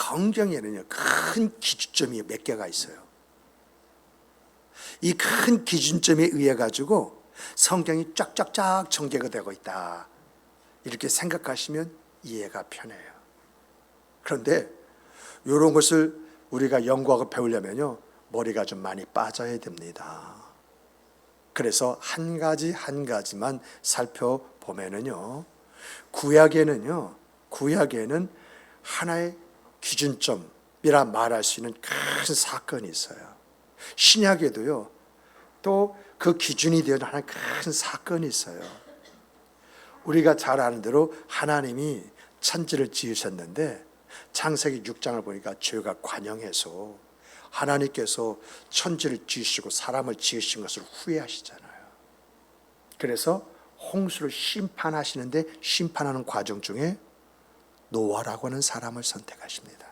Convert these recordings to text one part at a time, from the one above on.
성경에는요, 큰 기준점이 몇 개가 있어요. 이 큰 기준점에 의해 가지고 성경이 쫙쫙쫙 전개가 되고 있다, 이렇게 생각하시면 이해가 편해요. 그런데 이런 것을 우리가 연구하고 배우려면요, 머리가 좀 많이 빠져야 됩니다. 그래서 한 가지 한 가지만 살펴보면은요, 구약에는 하나의 기준점이라 말할 수 있는 큰 사건이 있어요. 신약에도요, 또 그 기준이 되는 하나의 큰 사건이 있어요. 우리가 잘 아는 대로 하나님이 천지를 지으셨는데 창세기 6장을 보니까 죄가 관영해서 하나님께서 천지를 지으시고 사람을 지으신 것을 후회하시잖아요. 그래서 홍수를 심판하시는데 심판하는 과정 중에 노아라고 하는 사람을 선택하십니다.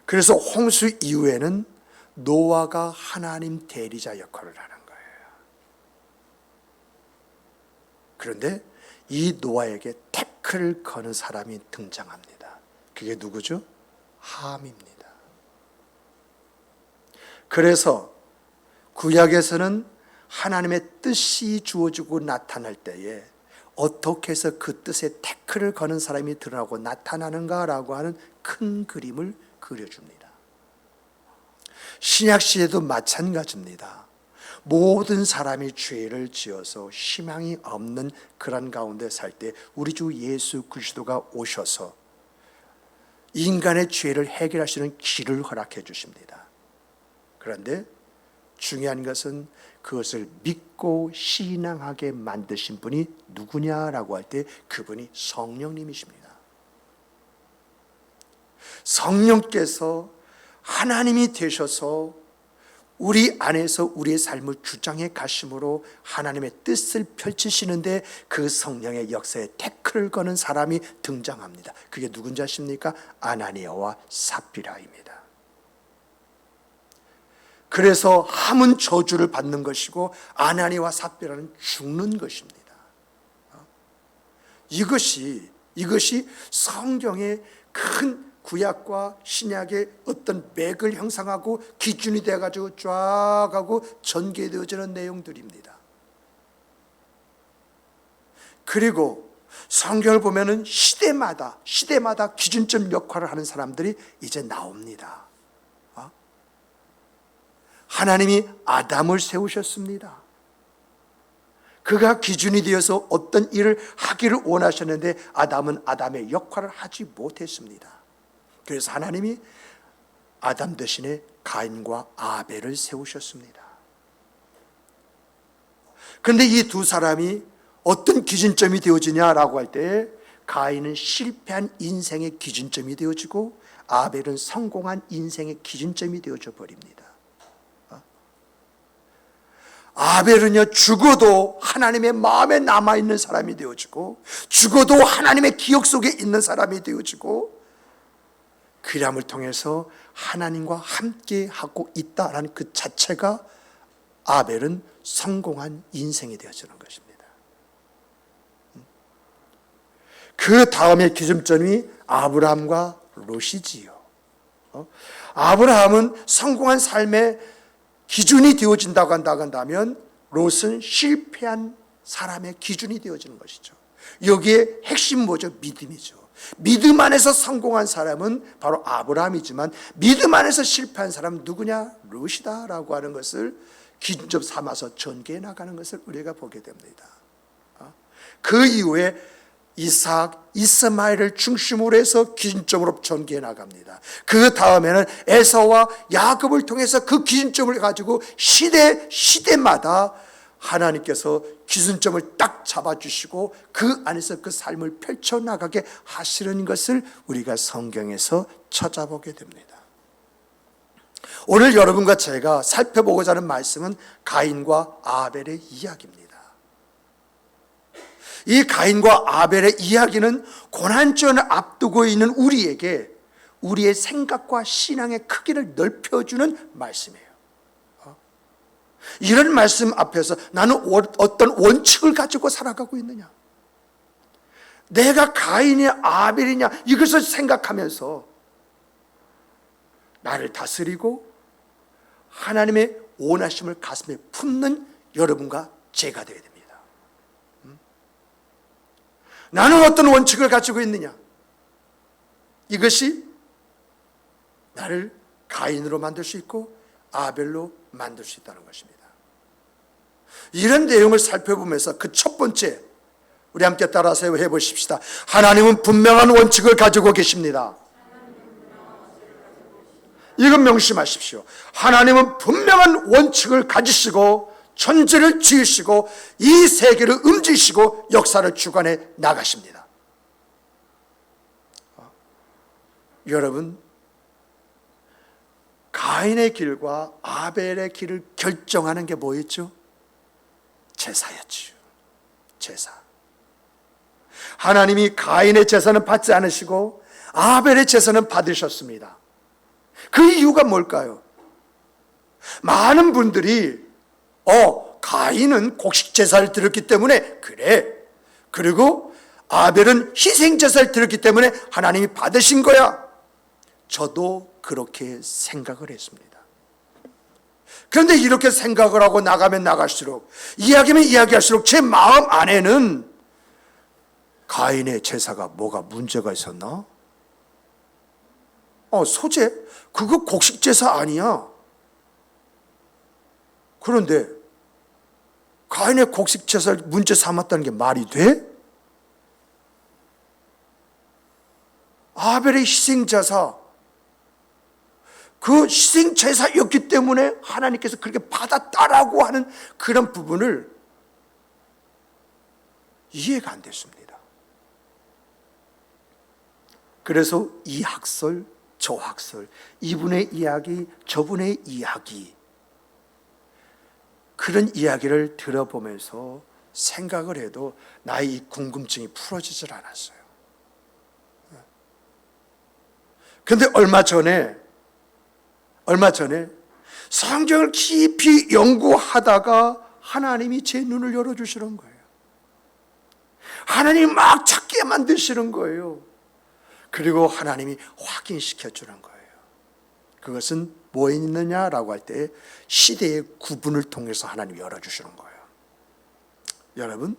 그래서 홍수 이후에는 노아가 하나님 대리자 역할을 하는 거예요. 그런데 이 노아에게 태클을 거는 사람이 등장합니다. 그게 누구죠? 함입니다. 그래서 구약에서는 하나님의 뜻이 주어지고 나타날 때에 어떻게 해서 그 뜻에 태클을 거는 사람이 드러나고 나타나는가라고 하는 큰 그림을 그려줍니다. 신약 시대도 마찬가지입니다. 모든 사람이 죄를 지어서 희망이 없는 그런 가운데 살 때 우리 주 예수 그리스도가 오셔서 인간의 죄를 해결하시는 길을 허락해 주십니다. 그런데 중요한 것은 그것을 믿고 신앙하게 만드신 분이 누구냐라고 할 때 그분이 성령님이십니다. 성령께서 하나님이 되셔서 우리 안에서 우리의 삶을 주장해 가심으로 하나님의 뜻을 펼치시는데 그 성령의 역사에 태클을 거는 사람이 등장합니다. 그게 누군지 아십니까? 아나니아와 삽비라입니다. 그래서 함은 저주를 받는 것이고 아나니아와 삽비라는 죽는 것입니다. 이것이 성경의 큰 구약과 신약의 어떤 맥을 형성하고 기준이 돼가지고 쫙 하고 전개되어지는 내용들입니다. 그리고 성경을 보면은 시대마다 기준점 역할을 하는 사람들이 이제 나옵니다. 하나님이 아담을 세우셨습니다. 그가 기준이 되어서 어떤 일을 하기를 원하셨는데 아담은 아담의 역할을 하지 못했습니다. 그래서 하나님이 아담 대신에 가인과 아벨을 세우셨습니다. 그런데 이 두 사람이 어떤 기준점이 되어지냐라고 할 때 가인은 실패한 인생의 기준점이 되어지고 아벨은 성공한 인생의 기준점이 되어져 버립니다. 아벨은요, 죽어도 하나님의 마음에 남아있는 사람이 되어지고 죽어도 하나님의 기억 속에 있는 사람이 되어지고 그람을 통해서 하나님과 함께 하고 있다라는 그 자체가 아벨은 성공한 인생이 되어지는 것입니다. 그 다음에 기준점이 아브라함과 롯이지요. 아브라함은 성공한 삶의 기준이 되어진다고 한다면 롯은 실패한 사람의 기준이 되어지는 것이죠. 여기에 핵심 뭐죠? 믿음이죠. 믿음 안에서 성공한 사람은 바로 아브라함이지만 믿음 안에서 실패한 사람은 누구냐? 롯이다라고 하는 것을 기준점 삼아서 전개해 나가는 것을 우리가 보게 됩니다. 그 이후에 이삭, 이스마엘을 중심으로 해서 기준점으로 전개해 나갑니다. 그 다음에는 에서와 야곱을 통해서 그 기준점을 가지고 시대마다 하나님께서 기준점을 딱 잡아주시고 그 안에서 그 삶을 펼쳐나가게 하시는 것을 우리가 성경에서 찾아보게 됩니다. 오늘 여러분과 제가 살펴보고자 하는 말씀은 가인과 아벨의 이야기입니다. 이 가인과 아벨의 이야기는 고난주를 앞두고 있는 우리에게 우리의 생각과 신앙의 크기를 넓혀주는 말씀이에요. 이런 말씀 앞에서 나는 어떤 원칙을 가지고 살아가고 있느냐? 내가 가인이냐 아벨이냐 이것을 생각하면서 나를 다스리고 하나님의 원하심을 가슴에 품는 여러분과 제가 되어야 됩니다. 나는 어떤 원칙을 가지고 있느냐? 이것이 나를 가인으로 만들 수 있고 아벨로 만들 수 있다는 것입니다. 이런 내용을 살펴보면서 그 첫 번째, 우리 함께 따라서 해보십시다. 하나님은 분명한 원칙을 가지고 계십니다. 이건 명심하십시오. 하나님은 분명한 원칙을 가지시고 천지를 지으시고 이 세계를 움직이시고 역사를 주관해 나가십니다. 여러분, 가인의 길과 아벨의 길을 결정하는 게 뭐였죠? 제사였지요. 제사. 하나님이 가인의 제사는 받지 않으시고 아벨의 제사는 받으셨습니다. 그 이유가 뭘까요? 많은 분들이 가인은 곡식 제사를 드렸기 때문에 그래. 그리고 아벨은 희생 제사를 드렸기 때문에 하나님이 받으신 거야. 저도 그렇게 생각을 했습니다. 그런데 이렇게 생각을 하고 나가면 나갈수록, 이야기면 이야기할수록 제 마음 안에는 가인의 제사가 뭐가 문제가 있었나? 소제? 그거 곡식 제사 아니야. 그런데 가인의 곡식 제사를 문제 삼았다는 게 말이 돼? 아벨의 희생 제사, 그 희생 제사였기 때문에 하나님께서 그렇게 받았다라고 하는 그런 부분을 이해가 안 됐습니다. 그래서 이 학설, 저 학설, 이분의 이야기, 저분의 이야기, 그런 이야기를 들어보면서 생각을 해도 나의 이 궁금증이 풀어지질 않았어요. 그런데 얼마 전에 성경을 깊이 연구하다가 하나님이 제 눈을 열어주시는 거예요. 하나님이 막 찾게 만드시는 거예요. 그리고 하나님이 확인시켜 주는 거예요. 그것은 뭐에 있느냐라고 할 때 시대의 구분을 통해서 하나님이 열어주시는 거예요. 여러분,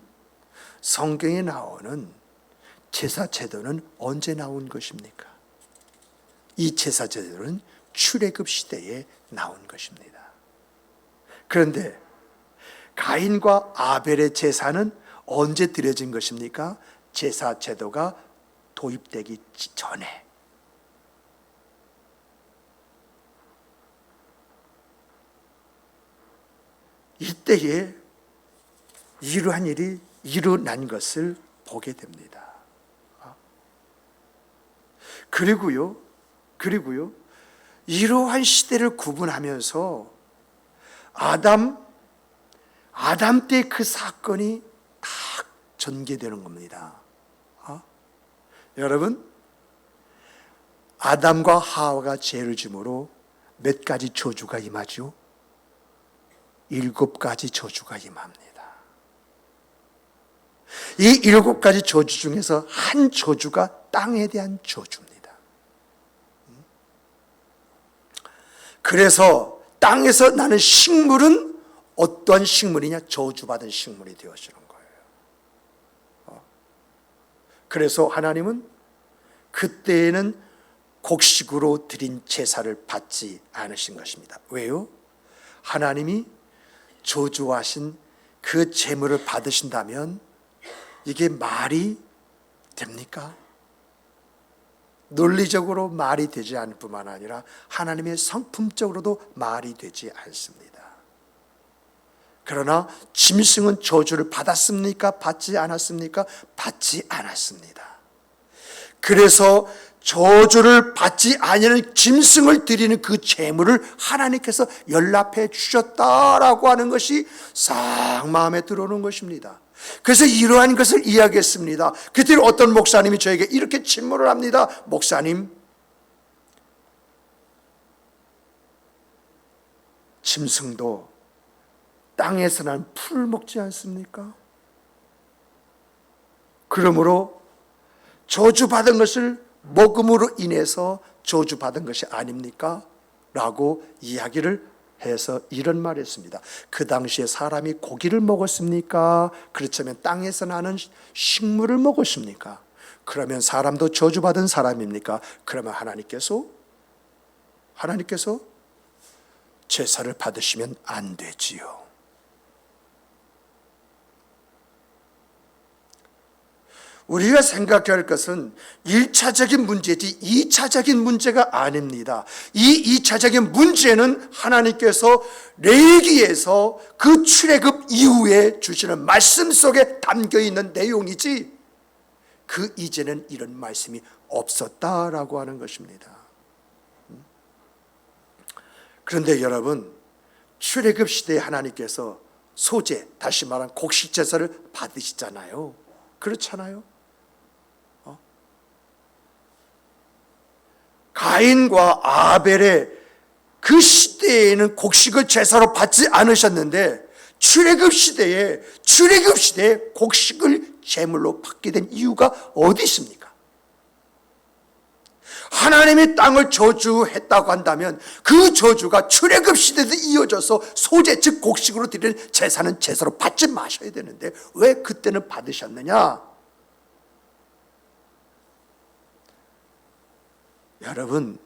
성경에 나오는 제사 제도는 언제 나온 것입니까? 이 제사 제도는 출애굽 시대에 나온 것입니다. 그런데 가인과 아벨의 제사는 언제 드려진 것입니까? 제사 제도가 도입되기 전에. 이때에 이러한 일이 일어난 것을 보게 됩니다. 그리고요, 이러한 시대를 구분하면서 아담 때 그 사건이 다 전개되는 겁니다. 여러분, 아담과 하와가 죄를 지므로 몇 가지 저주가 임하죠? 7가지 저주가 임합니다. 이 7가지 저주 중에서 한 저주가 땅에 대한 저주입니다. 그래서 땅에서 나는 식물은 어떠한 식물이냐? 저주받은 식물이 되어지는 거예요. 그래서 하나님은 그때에는 곡식으로 드린 제사를 받지 않으신 것입니다. 왜요? 하나님이 저주하신 그 제물을 받으신다면 이게 말이 됩니까? 논리적으로 말이 되지 않을 뿐만 아니라 하나님의 성품적으로도 말이 되지 않습니다. 그러나 짐승은 저주를 받았습니까? 받지 않았습니까? 받지 않았습니다. 그래서 저주를 받지 아니하는 짐승을 드리는 그 제물을 하나님께서 연락해 주셨다라고 하는 것이 싹 마음에 들어오는 것입니다. 그래서 이러한 것을 이야기했습니다. 그때 어떤 목사님이 저에게 이렇게 질문을 합니다. 목사님, 짐승도 땅에서 난 풀을 먹지 않습니까? 그러므로 저주받은 것을 먹음으로 인해서 저주받은 것이 아닙니까? 라고 이야기를 해서 이런 말을 했습니다. 그 당시에 사람이 고기를 먹었습니까? 그렇다면 땅에서 나는 식물을 먹었습니까? 그러면 사람도 저주받은 사람입니까? 그러면 하나님께서 제사를 받으시면 안 되지요. 우리가 생각해야 할 것은 1차적인 문제지 2차적인 문제가 아닙니다. 이 2차적인 문제는 하나님께서 레위기에서 그 출애굽 이후에 주시는 말씀 속에 담겨있는 내용이지 그 이전엔 이런 말씀이 없었다라고 하는 것입니다. 그런데 여러분, 출애굽 시대에 하나님께서 소제, 다시 말하면 곡식 제사를 받으시잖아요. 그렇잖아요. 가인과 아벨의 그 시대에는 곡식을 제사로 받지 않으셨는데 출애굽 시대에 곡식을 제물로 받게 된 이유가 어디 있습니까? 하나님이 땅을 저주했다고 한다면 그 저주가 출애굽 시대도 이어져서 소제 즉 곡식으로 드리는 제사는 제사로 받지 마셔야 되는데 왜 그때는 받으셨느냐? 여러분,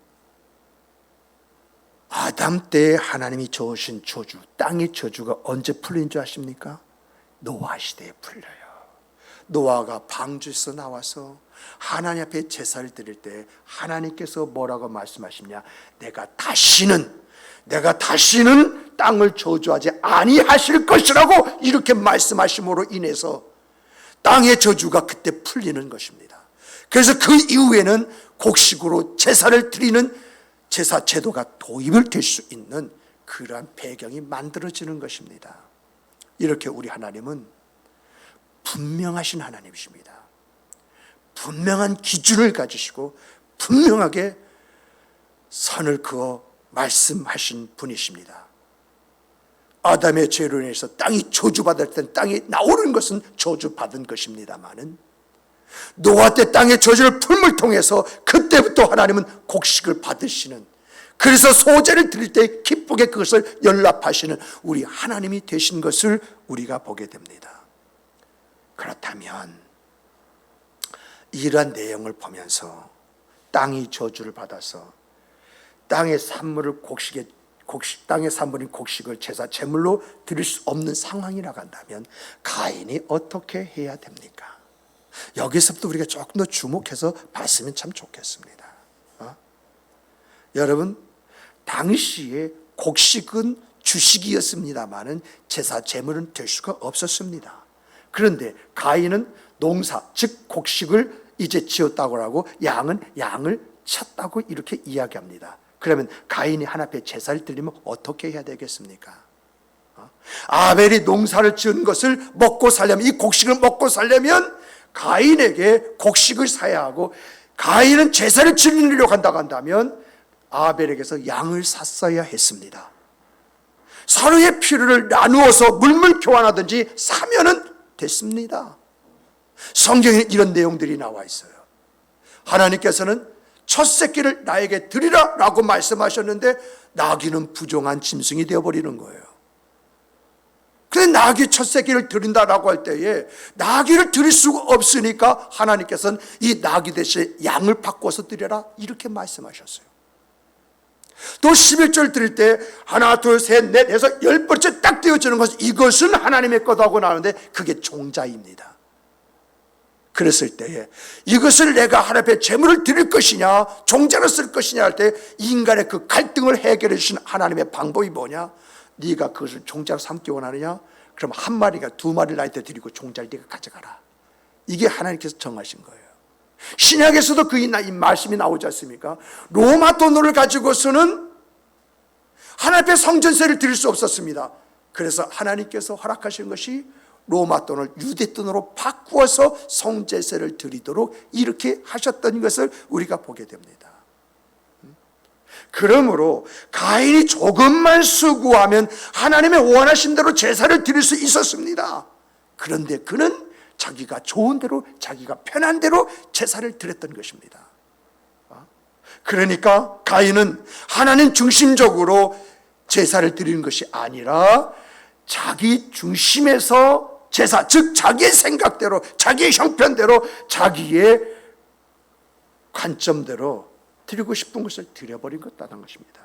아담 때 하나님이 저으신 저주, 땅의 저주가 언제 풀린 줄 아십니까? 노아 시대에 풀려요. 노아가 방주에서 나와서 하나님 앞에 제사를 드릴 때 하나님께서 뭐라고 말씀하시냐? 내가 다시는 땅을 저주하지 아니하실 것이라고 이렇게 말씀하심으로 인해서 땅의 저주가 그때 풀리는 것입니다. 그래서 그 이후에는 곡식으로 제사를 드리는 제사 제도가 도입을 될 수 있는 그러한 배경이 만들어지는 것입니다. 이렇게 우리 하나님은 분명하신 하나님이십니다. 분명한 기준을 가지시고 분명하게 선을 그어 말씀하신 분이십니다. 아담의 죄로 인해서 땅이 저주받을 땐 땅이 나오는 것은 저주받은 것입니다마는 노아 때 땅의 저주를 풀물 통해서 그때부터 하나님은 곡식을 받으시는, 그래서 소제를 드릴 때 기쁘게 그것을 연락하시는 우리 하나님이 되신 것을 우리가 보게 됩니다. 그렇다면 이러한 내용을 보면서 땅이 저주를 받아서 땅의 산물을 땅의 산물인 곡식을 제사 제물로 드릴 수 없는 상황이라고 한다면 가인이 어떻게 해야 됩니까? 여기서부터 우리가 조금 더 주목해서 봤으면 참 좋겠습니다. 여러분, 당시에 곡식은 주식이었습니다마는 제사 제물은 될 수가 없었습니다. 그런데 가인은 농사, 즉 곡식을 이제 지었다고 하고 양은 양을 쳤다고 이렇게 이야기합니다. 그러면 가인이 하나님 앞에 제사를 드리면 어떻게 해야 되겠습니까? 아벨이 농사를 지은 것을 먹고 살려면, 이 곡식을 먹고 살려면 가인에게 곡식을 사야 하고, 가인은 제사를 지내려고 한다고 한다면 아벨에게서 양을 샀어야 했습니다. 서로의 필요를 나누어서 물물 교환하든지 사면은 됐습니다. 성경에 이런 내용들이 나와 있어요. 하나님께서는 첫 새끼를 나에게 드리라 라고 말씀하셨는데 나귀는 부정한 짐승이 되어버리는 거예요. 근데 나귀 첫 새끼를 드린다라고 할 때에 나귀를 드릴 수가 없으니까 하나님께서는 이 나귀 대신에 양을 바꿔서 드려라 이렇게 말씀하셨어요. 또 11절 드릴 때 하나 둘 셋 넷 해서 10번째 딱 떼어지는 것은 이것은 하나님의 거다고 나오는데 그게 종자입니다. 그랬을 때에 이것을 내가 하나님 앞에 제물을 드릴 것이냐 종자로 쓸 것이냐 할 때 인간의 그 갈등을 해결해 주신 하나님의 방법이 뭐냐? 네가 그것을 종자로 삼기 원하느냐? 그럼 한 마리가 두 마리를 나한테 드리고 종자를 네가 가져가라. 이게 하나님께서 정하신 거예요. 신약에서도 그 말씀이 나오지 않습니까? 로마 돈을 가지고서는 하나님 앞에 성전세를 드릴 수 없었습니다. 그래서 하나님께서 허락하신 것이 로마 돈을 유대 돈으로 바꾸어서 성제세를 드리도록 이렇게 하셨던 것을 우리가 보게 됩니다. 그러므로 가인이 조금만 수고하면 하나님의 원하신 대로 제사를 드릴 수 있었습니다. 그런데 그는 자기가 좋은 대로, 자기가 편한 대로 제사를 드렸던 것입니다. 그러니까 가인은 하나님 중심적으로 제사를 드리는 것이 아니라 자기 중심에서 제사, 즉 자기의 생각대로, 자기의 형편대로, 자기의 관점대로 드리고 싶은 것을 드려버린 것다는 것입니다.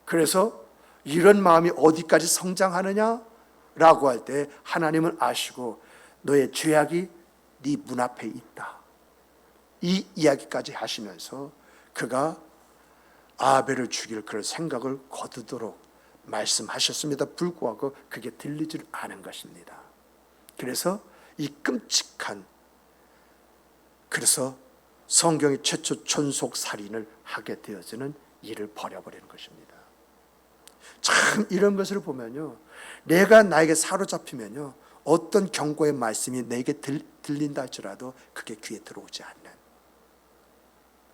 그래서 이런 마음이 어디까지 성장하느냐라고 할 때 하나님은 아시고 너의 죄악이 네 문 앞에 있다, 이 이야기까지 하시면서 그가 아벨을 죽일 그런 생각을 거두도록 말씀하셨습니다. 불구하고 그게 들리질 않은 것입니다. 그래서 이 끔찍한, 그래서 성경이 최초 존속 살인을 하게 되어지는 일을 벌여버리는 것입니다. 참 이런 것을 보면요, 내가 나에게 사로잡히면요, 어떤 경고의 말씀이 내게 들린다 할지라도 그게 귀에 들어오지 않는,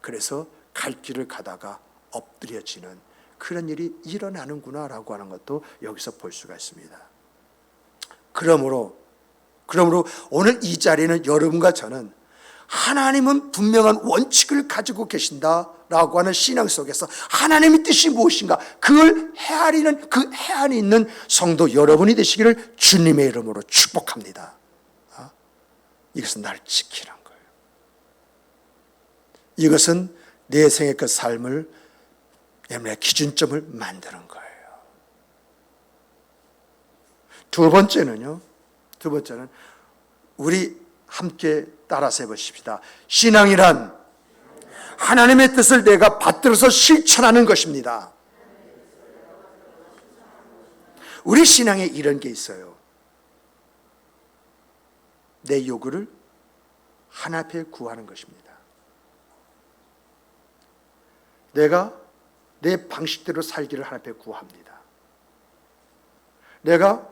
그래서 갈 길을 가다가 엎드려지는 그런 일이 일어나는구나라고 하는 것도 여기서 볼 수가 있습니다. 그러므로 오늘 이 자리에는 여러분과 저는 하나님은 분명한 원칙을 가지고 계신다라고 하는 신앙 속에서 하나님의 뜻이 무엇인가, 그걸 헤아리는, 그 해안에 있는 성도 여러분이 되시기를 주님의 이름으로 축복합니다. 이것은 나를 지키는 거예요. 이것은 내 생의 그 삶을, 내 기준점을 만드는 거예요. 두 번째는 우리 함께 따라서 해보십시다. 신앙이란 하나님의 뜻을 내가 받들어서 실천하는 것입니다. 우리 신앙에 이런 게 있어요. 내 요구를 하나님 앞에 구하는 것입니다. 내가 내 방식대로 살기를 하나님 앞에 구합니다. 내가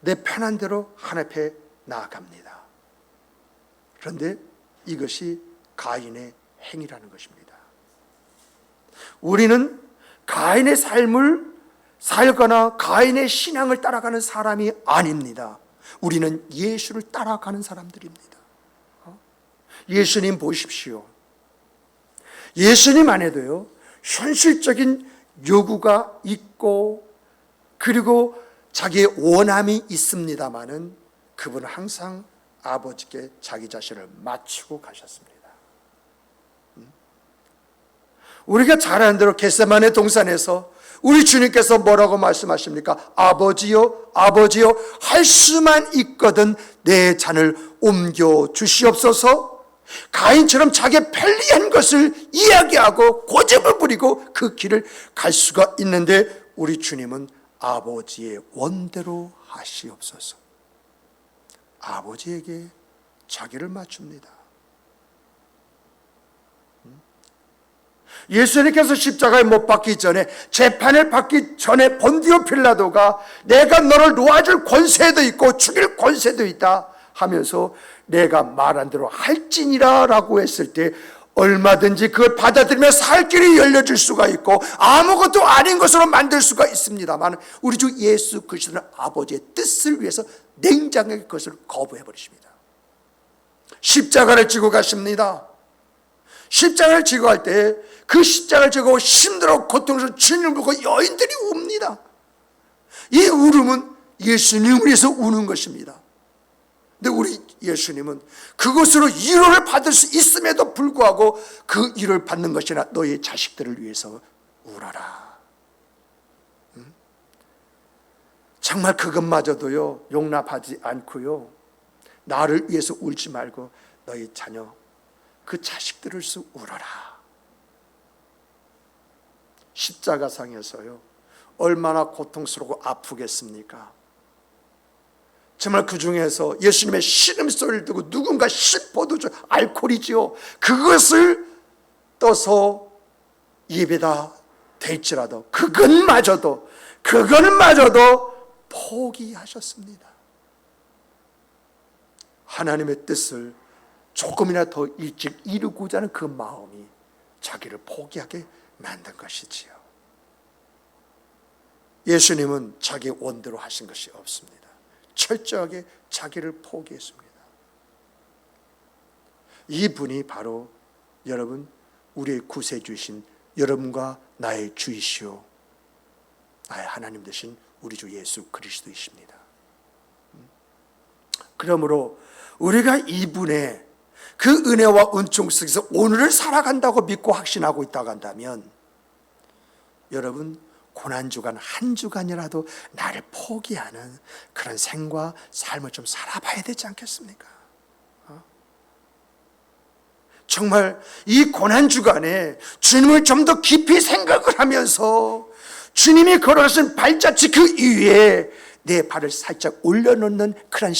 내 편한 대로 하나님 앞에 나아갑니다. 그런데 이것이 가인의 행위라는 것입니다. 우리는 가인의 삶을 살거나 가인의 신앙을 따라가는 사람이 아닙니다. 우리는 예수를 따라가는 사람들입니다. 예수님 보십시오. 예수님 안에도요, 현실적인 요구가 있고 그리고 자기의 원함이 있습니다마는 그분은 항상 아버지께 자기 자신을 맞추고 가셨습니다. 우리가 잘 아는 대로 겟세마네 동산에서 우리 주님께서 뭐라고 말씀하십니까? 아버지요, 아버지요, 할 수만 있거든 내 잔을 옮겨 주시옵소서. 가인처럼 자기의 편리한 것을 이야기하고 고집을 부리고 그 길을 갈 수가 있는데 우리 주님은 아버지의 원대로 하시옵소서. 아버지에게 자기를 맞춥니다. 예수님께서 십자가에 못 박기 전에, 재판을 받기 전에 본디오 필라도가 내가 너를 놓아줄 권세도 있고 죽일 권세도 있다 하면서 내가 말한 대로 할지니라 라고 했을 때 얼마든지 그걸 받아들이며 살 길이 열려질 수가 있고 아무것도 아닌 것으로 만들 수가 있습니다만 우리 주 예수 그리스도는 아버지의 뜻을 위해서 냉정하게 그것을 거부해 버리십니다. 십자가를 지고 가십니다. 십자가를 지고 갈 때 그 십자가를 지고 힘들어 고통스러운 주님을 보고 여인들이 웁니다. 이 울음은 예수님을 위해서 우는 것입니다. 근데 우리 예수님은 그것으로 위로를 받을 수 있음에도 불구하고 그 위로를 받는 것이나 너의 자식들을 위해서 울어라. 정말 그것마저도요 용납하지 않고요, 나를 위해서 울지 말고 너희 자녀, 그 자식들을 위해서 울어라. 십자가상에서요 얼마나 고통스럽고 아프겠습니까? 정말 그 중에서 예수님의 신음소리를 듣고 누군가 신포도주, 알코올이지요, 그것을 떠서 입에다 댈지라도 그것마저도 포기하셨습니다. 하나님의 뜻을 조금이나 더 일찍 이루고자 하는 그 마음이 자기를 포기하게 만든 것이지요. 예수님은 자기 원대로 하신 것이 없습니다. 철저하게 자기를 포기했습니다. 이분이 바로 여러분 우리의 구세주이신 여러분과 나의 주이시오 나의 하나님 되신 우리 주 예수 그리스도이십니다. 그러므로 우리가 이분의 그 은혜와 은총 속에서 오늘을 살아간다고 믿고 확신하고 있다고 한다면 여러분 고난주간 한 주간이라도 나를 포기하는 그런 생과 삶을 좀 살아봐야 되지 않겠습니까? 정말 이 고난주간에 주님을 좀 더 깊이 생각을 하면서 주님이 걸어가신 발자취 그 위에 내 발을 살짝 올려놓는 그런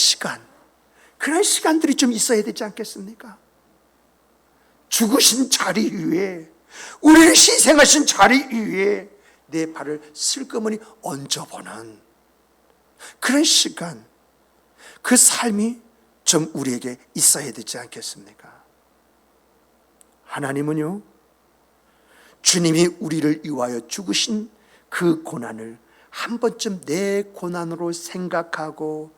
시간들이 좀 있어야 되지 않겠습니까? 죽으신 자리 위에 우리를 희생하신 자리 위에 내 발을 슬그머니 얹어보는 그런 시간, 그 삶이 좀 우리에게 있어야 되지 않겠습니까? 하나님은요, 주님이 우리를 위하여 죽으신 그 고난을 한 번쯤 내 고난으로 생각하고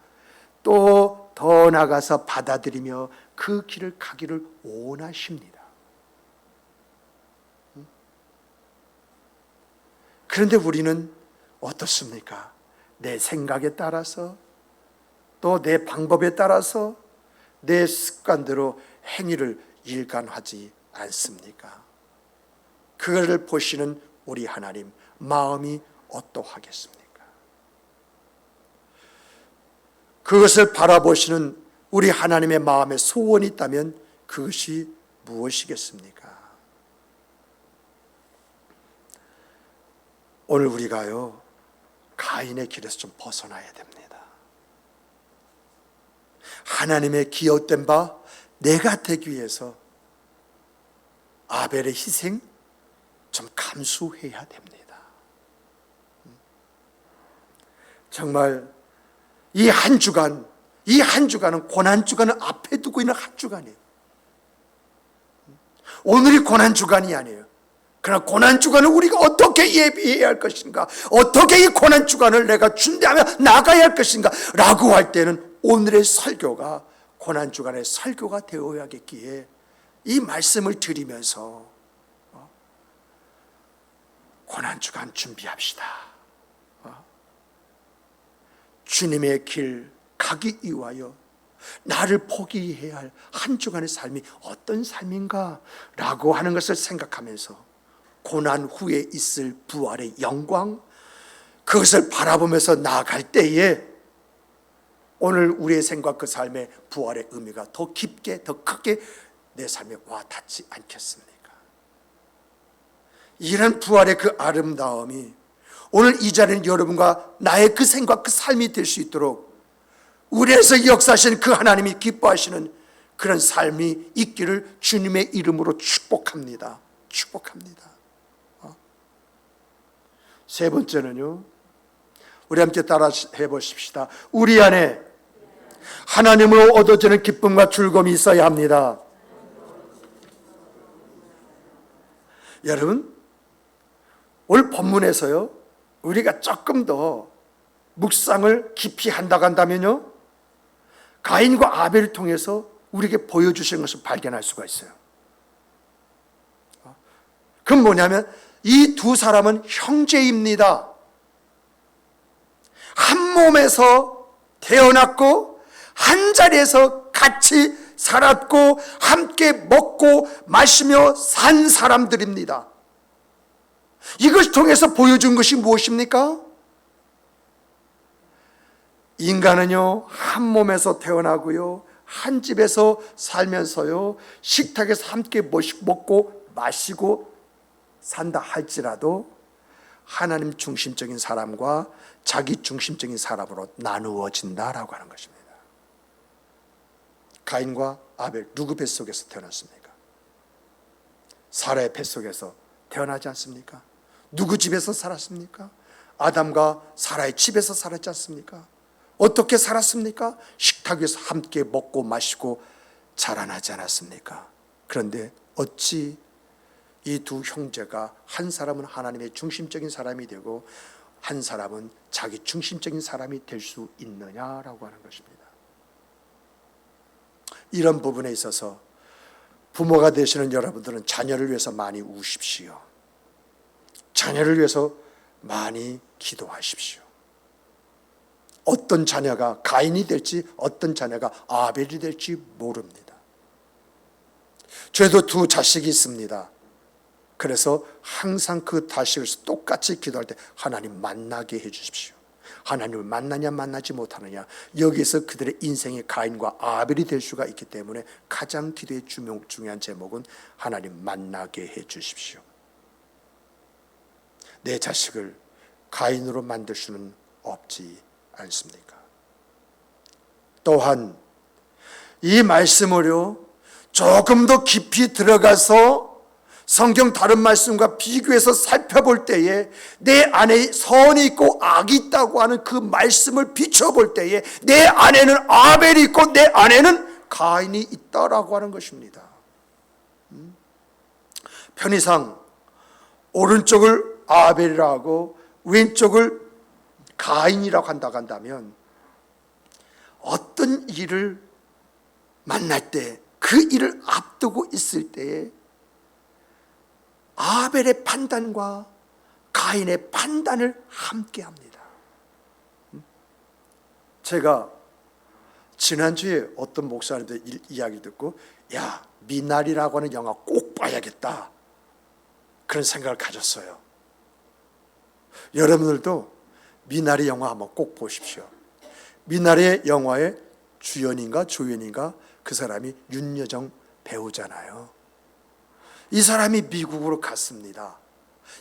또 더 나가서 받아들이며 그 길을 가기를 원하십니다. 그런데 우리는 어떻습니까? 내 생각에 따라서 또 내 방법에 따라서 내 습관대로 행위를 일관하지 않습니까? 그것을 보시는 우리 하나님 마음이 어떠하겠습니까? 그것을 바라보시는 우리 하나님의 마음에 소원이 있다면 그것이 무엇이겠습니까? 오늘 우리가요 가인의 길에서 좀 벗어나야 됩니다. 하나님의 기업된 바 내가 되기 위해서 아벨의 희생 좀 감수해야 됩니다. 정말 이 한 주간은 고난주간을 앞에 두고 있는 한 주간이에요. 오늘이 고난주간이 아니에요. 그러나 고난주간을 우리가 어떻게 예비해야 할 것인가, 어떻게 이 고난주간을 내가 준비하며 나가야 할 것인가 라고 할 때는 오늘의 설교가 고난주간의 설교가 되어야겠기에 이 말씀을 드리면서 고난주간 준비합시다. 주님의 길 가기 위하여 나를 포기해야 할 한 주간의 삶이 어떤 삶인가 라고 하는 것을 생각하면서 고난 후에 있을 부활의 영광, 그것을 바라보면서 나아갈 때에 오늘 우리의 생각 그 삶의 부활의 의미가 더 깊게 더 크게 내 삶에 와 닿지 않겠습니까? 이런 부활의 그 아름다움이 오늘 이 자리는 여러분과 나의 그 생각 그 삶이 될 수 있도록 우리에서 역사하신 그 하나님이 기뻐하시는 그런 삶이 있기를 주님의 이름으로 축복합니다. 축복합니다. 세 번째는요, 우리 함께 따라 해보십시다. 우리 안에 하나님으로 얻어지는 기쁨과 즐거움이 있어야 합니다. 여러분, 오늘 본문에서요 우리가 조금 더 묵상을 깊이 한다고 한다면요 가인과 아벨을 통해서 우리에게 보여주신 것을 발견할 수가 있어요. 그건 뭐냐면 이 두 사람은 형제입니다. 한 몸에서 태어났고 한 자리에서 같이 살았고 함께 먹고 마시며 산 사람들입니다. 이것을 통해서 보여준 것이 무엇입니까? 인간은요 한 몸에서 태어나고요 한 집에서 살면서요 식탁에서 함께 먹고 마시고 산다 할지라도 하나님 중심적인 사람과 자기 중심적인 사람으로 나누어진다라고 하는 것입니다. 가인과 아벨 누구 뱃속에서 태어났습니까? 사라의 뱃속에서 태어나지 않습니까? 누구 집에서 살았습니까? 아담과 사라의 집에서 살았지 않습니까? 어떻게 살았습니까? 식탁 위에서 함께 먹고 마시고 자라나지 않았습니까? 그런데 어찌 이 두 형제가 한 사람은 하나님의 중심적인 사람이 되고 한 사람은 자기 중심적인 사람이 될 수 있느냐라고 하는 것입니다. 이런 부분에 있어서 부모가 되시는 여러분들은 자녀를 위해서 많이 우십시오. 자녀를 위해서 많이 기도하십시오. 어떤 자녀가 가인이 될지 어떤 자녀가 아벨이 될지 모릅니다. 저도 두 자식이 있습니다. 그래서 항상 그 자식을 똑같이 기도할 때 하나님 만나게 해 주십시오. 하나님을 만나냐 만나지 못하느냐, 여기서 그들의 인생의 가인과 아벨이 될 수가 있기 때문에 가장 기도의 중요한 제목은 하나님 만나게 해 주십시오. 내 자식을 가인으로 만들 수는 없지 않습니까? 또한 이 말씀으로 조금 더 깊이 들어가서 성경 다른 말씀과 비교해서 살펴볼 때에 내 안에 선이 있고 악이 있다고 하는 그 말씀을 비춰볼 때에 내 안에는 아벨이 있고 내 안에는 가인이 있다라고 하는 것입니다. 편의상 오른쪽을 아벨이라고 하고 왼쪽을 가인이라고 한다면 어떤 일을 만날 때 그 일을 앞두고 있을 때에 아벨의 판단과 가인의 판단을 함께 합니다. 제가 지난주에 어떤 목사님들 이야기를 듣고 야, 미나리라고 하는 영화 꼭 봐야겠다 그런 생각을 가졌어요. 여러분들도 미나리 영화 한번 꼭 보십시오. 미나리의 영화의 주연인가 조연인가 그 사람이 윤여정 배우잖아요. 이 사람이 미국으로 갔습니다.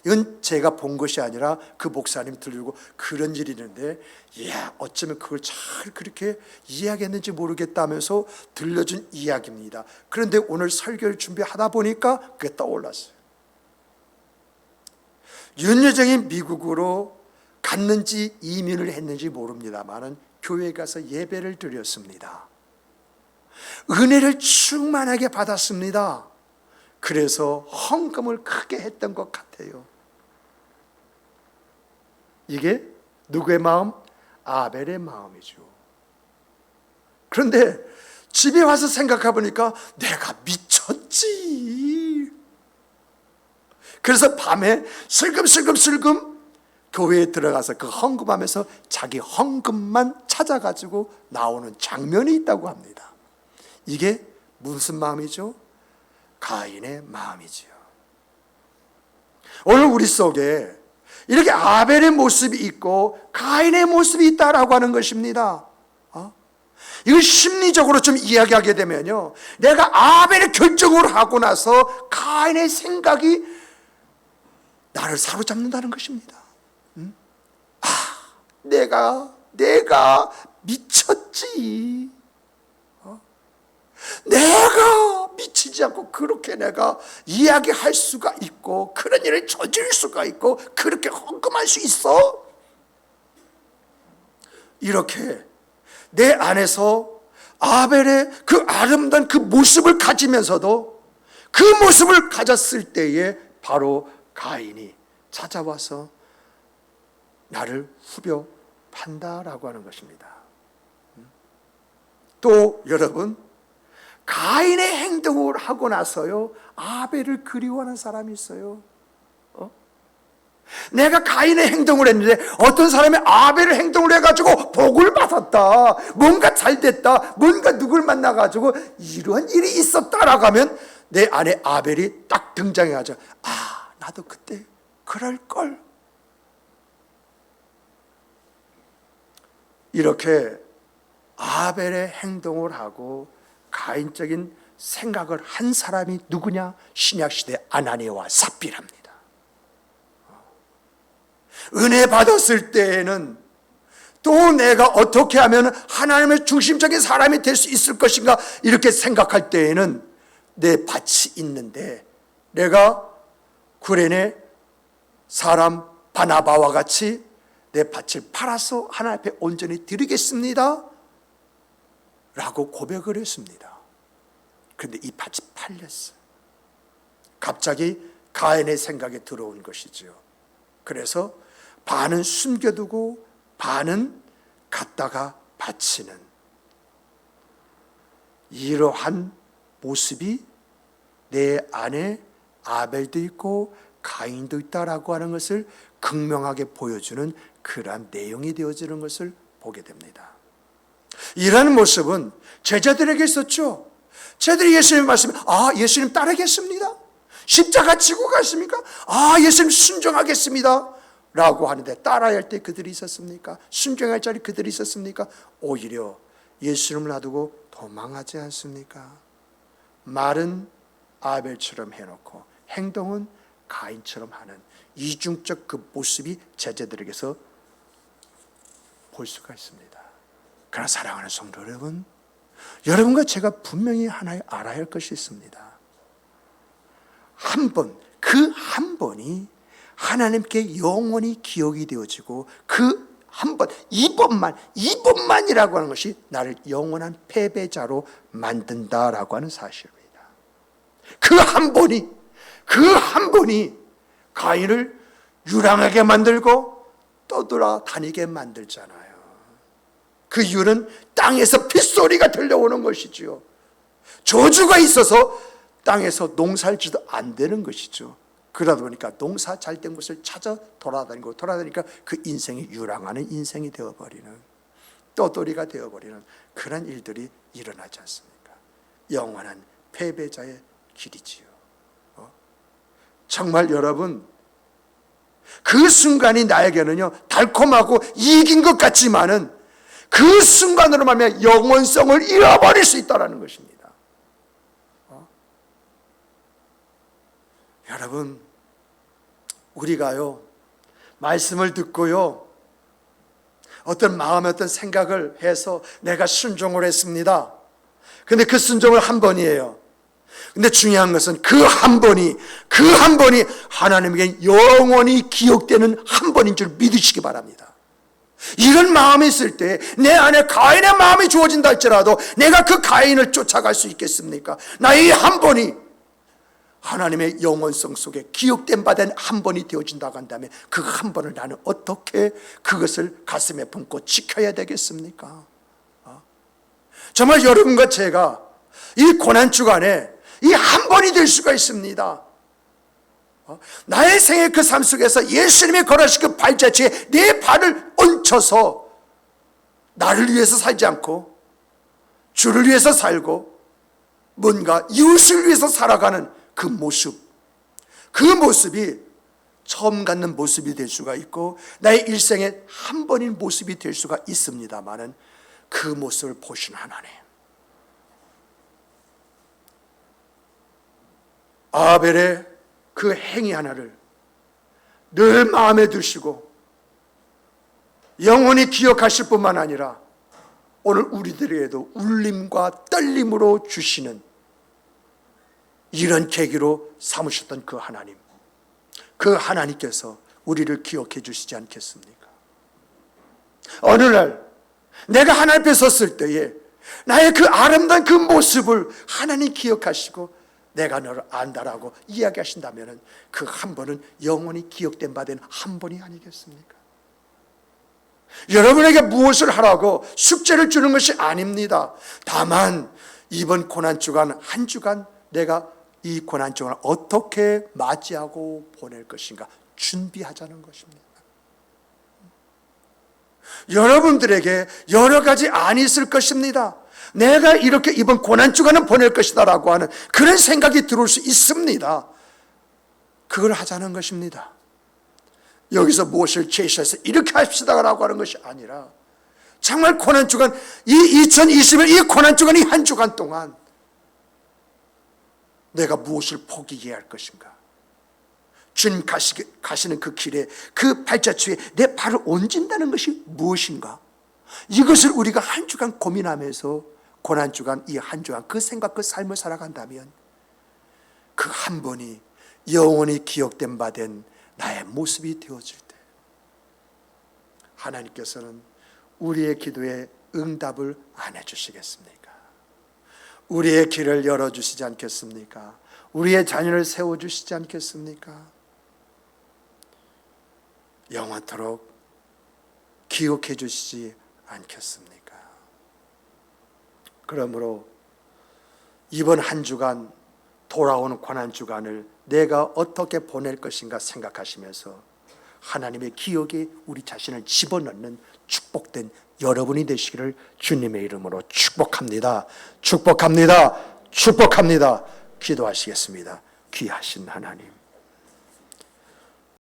이건 제가 본 것이 아니라 그 목사님 들고 그런 일이 있는데, 이야, 어쩌면 그걸 잘 그렇게 이야기했는지 모르겠다면서 들려준 이야기입니다. 그런데 오늘 설교를 준비하다 보니까 그게 떠올랐어요. 윤여정이 미국으로 갔는지 이민을 했는지 모릅니다만은 교회에 가서 예배를 드렸습니다. 은혜를 충만하게 받았습니다. 그래서 헌금을 크게 했던 것 같아요. 이게 누구의 마음? 아벨의 마음이죠. 그런데 집에 와서 생각해 보니까 내가 미쳤지. 그래서 밤에 슬금슬금 교회에 들어가서 그 헌금하면서 자기 헌금만 찾아가지고 나오는 장면이 있다고 합니다. 이게 무슨 마음이죠? 가인의 마음이지요. 오늘 우리 속에 이렇게 아벨의 모습이 있고 가인의 모습이 있다라고 하는 것입니다. 이걸 심리적으로 좀 이야기하게 되면요, 내가 아벨의 결정을 하고 나서 가인의 생각이 나를 사로잡는다는 것입니다. 내가 미쳤지. 내가 미치지 않고 그렇게 내가 이야기할 수가 있고 그런 일을 저지를 수가 있고 그렇게 헌금할 수 있어? 이렇게 내 안에서 아벨의 그 아름다운 그 모습을 가지면서도 그 모습을 가졌을 때에 바로 가인이 찾아와서 나를 후벼 판다라고 하는 것입니다. 또 여러분, 가인의 행동을 하고 나서요 아벨을 그리워하는 사람이 있어요. 내가 가인의 행동을 했는데 어떤 사람이 아벨의 행동을 해가지고 복을 받았다, 뭔가 잘 됐다, 뭔가 누굴 만나가지고 이러한 일이 있었다라고 하면 내 안에 아벨이 딱 등장해가지고 나도 그때 그럴걸. 이렇게 아벨의 행동을 하고 가인적인 생각을 한 사람이 누구냐? 신약시대 아나니아와 삽비라입니다. 은혜 받았을 때에는 또 내가 어떻게 하면 하나님의 중심적인 사람이 될 수 있을 것인가 이렇게 생각할 때에는 내 밭이 있는데 내가 구레네 사람 바나바와 같이 내 밭을 팔아서 하나님 앞에 온전히 드리겠습니다 라고 고백을 했습니다. 그런데 이 밭이 팔렸어요. 갑자기 가인의 생각에 들어온 것이죠. 그래서 반은 숨겨두고 반은 갖다가 바치는 이러한 모습이 내 안에 아벨도 있고 가인도 있다라고 하는 것을 극명하게 보여주는 그러한 내용이 되어지는 것을 보게 됩니다. 이러한 모습은 제자들에게 있었죠. 제자들이 예수님 말씀, 예수님 따르겠습니다. 십자가 지고 가십니까? 예수님 순종하겠습니다. 라고 하는데 따라야 할 때 그들이 있었습니까? 순종할 자리 그들이 있었습니까? 오히려 예수님을 놔두고 도망하지 않습니까? 말은 아벨처럼 해놓고 행동은 가인처럼 하는 이중적 그 모습이 제자들에게서 볼 수가 있습니다. 그러나 사랑하는 성도 여러분, 여러분과 제가 분명히 하나 알아야 할 것이 있습니다. 그 한 번이 하나님께 영원히 기억이 되어지고 그 한 번, 이번만이라고 하는 것이 나를 영원한 패배자로 만든다라고 하는 사실입니다. 그 한 번이 가인을 유랑하게 만들고 떠돌아다니게 만들잖아요. 그 이유는 땅에서 핏소리가 들려오는 것이지요. 저주가 있어서 땅에서 농사를 지도 안 되는 것이죠. 그러다 보니까 농사 잘 된 곳을 찾아 돌아다니니까 그 인생이 유랑하는 인생이 되어버리는, 떠돌이가 되어버리는 그런 일들이 일어나지 않습니까? 영원한 패배자의 길이지요. 정말 여러분, 그 순간이 나에게는요 달콤하고 이긴 것 같지만은 그 순간으로 말하면 영원성을 잃어버릴 수 있다는 것입니다. 여러분, 우리가요 말씀을 듣고요 어떤 마음의 어떤 생각을 해서 내가 순종을 했습니다. 근데 그 순종을 한 번이에요. 근데 중요한 것은 그 한 번이 하나님에게 영원히 기억되는 한 번인 줄 믿으시기 바랍니다. 이런 마음이 있을 때 내 안에 가인의 마음이 주어진다 할지라도 내가 그 가인을 쫓아갈 수 있겠습니까? 나의 한 번이 하나님의 영원성 속에 기억된 바 된 한 번이 되어진다고 한다면 그 한 번을 나는 어떻게 그것을 가슴에 품고 지켜야 되겠습니까? 정말 여러분과 제가 이 고난주간에 이 한 번이 될 수가 있습니다. 나의 생애 그 삶 속에서 예수님이 걸으신 그 발자취에 내 발을 얹혀서 나를 위해서 살지 않고 주를 위해서 살고 뭔가 이웃을 위해서 살아가는 그 모습이 처음 갖는 모습이 될 수가 있고 나의 일생에 한 번인 모습이 될 수가 있습니다마는 그 모습을 보신 하나님, 아벨의 그 행위 하나를 늘 마음에 두시고 영원히 기억하실 뿐만 아니라 오늘 우리들에게도 울림과 떨림으로 주시는 이런 계기로 삼으셨던 그 하나님, 그 하나님께서 우리를 기억해 주시지 않겠습니까? 어느 날 내가 하나님 앞에 섰을 때에 나의 그 아름다운 그 모습을 하나님 기억하시고 내가 너를 안다라고 이야기하신다면 그 한 번은 영원히 기억된 바 된 한 번이 아니겠습니까? 여러분에게 무엇을 하라고 숙제를 주는 것이 아닙니다. 다만 이번 고난주간 한 주간 내가 이 고난주간을 어떻게 맞이하고 보낼 것인가 준비하자는 것입니다. 여러분들에게 여러 가지 안이 있을 것입니다. 내가 이렇게 이번 고난주간은 보낼 것이다 라고 하는 그런 생각이 들어올 수 있습니다. 그걸 하자는 것입니다. 여기서 무엇을 제시해서 이렇게 합시다 라고 하는 것이 아니라 정말 고난주간, 이 2021 이 고난주간 이 한 주간 동안 내가 무엇을 포기해야 할 것인가? 주님 가시는 그 길에 그 발자취에 내 발을 얹는다는 것이 무엇인가? 이것을 우리가 한 주간 고민하면서 고난주간 이 한 주간 그 생각 그 삶을 살아간다면 그 한 번이 영원히 기억된 바 된 나의 모습이 되어질 때 하나님께서는 우리의 기도에 응답을 안 해주시겠습니까? 우리의 길을 열어주시지 않겠습니까? 우리의 자녀를 세워주시지 않겠습니까? 영원토록 기억해 주시지 않겠습니까? 그러므로 이번 한 주간, 돌아오는 고난주간을 내가 어떻게 보낼 것인가 생각하시면서 하나님의 기억에 우리 자신을 집어넣는 축복된 여러분이 되시기를 주님의 이름으로 축복합니다. 축복합니다. 축복합니다. 기도하시겠습니다. 귀하신 하나님,